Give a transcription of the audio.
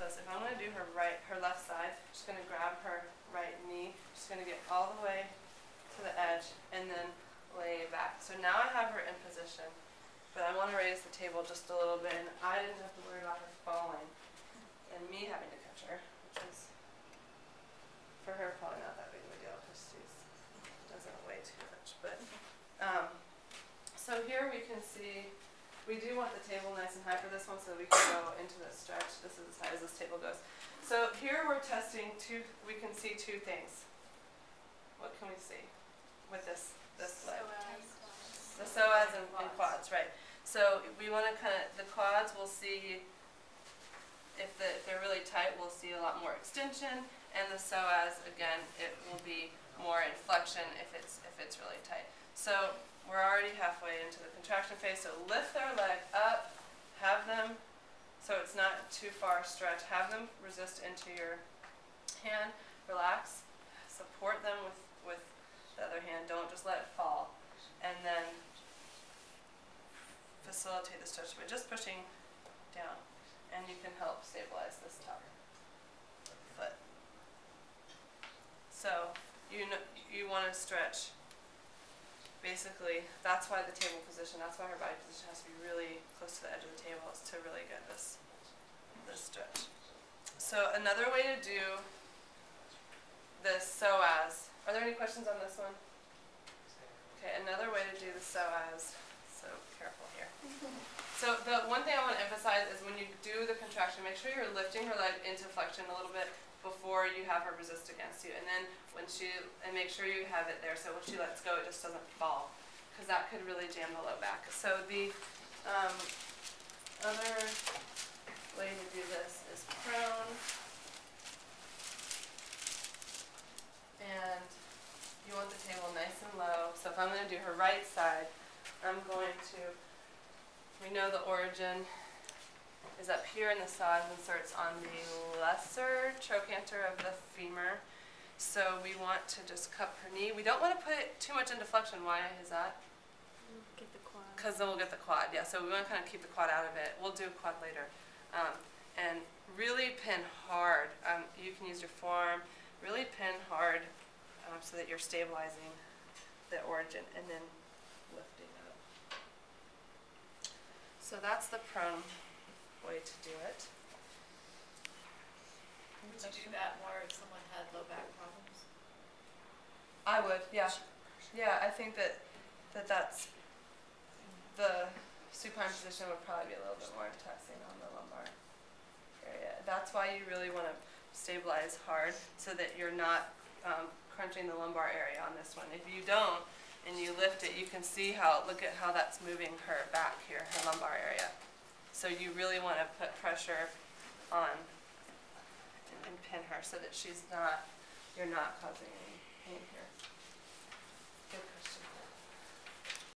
this. If I'm going to do her left side, I'm just going to grab her right knee, just going to get all the way to the edge, and then lay back. So now I have her in position, but I want to raise the table just a little bit, and I didn't have to worry about her falling and me having to catch her, which is, for her, probably not that big of a deal because she doesn't weigh too much. But so here we can see, we do want the table nice and high for this one so that we can go into the stretch. This is as high as this table goes. So here we're testing we can see two things. What can we see with this leg? The psoas and quads, right. So we want to the quads, we'll see if they're really tight, we'll see a lot more extension, and the psoas, again, it will be more in flexion if it's really tight. So we're already halfway into the contraction phase, so lift their leg up, have them, so it's not too far stretch, have them resist into your hand, relax, support them with the other hand, don't just let it fall, and then facilitate the stretch by just pushing down, and you can help stabilize this top foot. So you want to stretch. Basically, that's why the table position, that's why her body position has to be really close to the edge of the table, is to really get this stretch. So another way to do the psoas, are there any questions on this one? Okay, another way to do the psoas, so careful here. So the one thing I want to emphasize is when you do the contraction, make sure you're lifting her leg into flexion a little bit before you have her resist against you, and then and make sure you have it there so when she lets go it just doesn't fall, because that could really jam the low back. So the other way to do this is prone, and you want the table nice and low. So if I'm going to do her right side, I'm going to, we know the origin is up here in the psoas and starts on the lesser trochanter of the femur. So we want to just cup her knee. We don't want to put it too much into flexion. Why is that? Get the quad. Because then we'll get the quad, yeah. So we want to kind of keep the quad out of it. We'll do a quad later. And really pin hard. You can use your forearm. Really pin hard so that you're stabilizing the origin and then lifting up. So that's the prone way to do it. Would you do that more if someone had low back problems? I would, yeah. Yeah, I think that's the supine position would probably be a little bit more taxing on the lumbar area. That's why you really want to stabilize hard so that you're not crunching the lumbar area on this one. If you don't and you lift it, you can see look at how that's moving her back here, her lumbar area. So you really want to put pressure on and pin her so that you're not causing any pain here.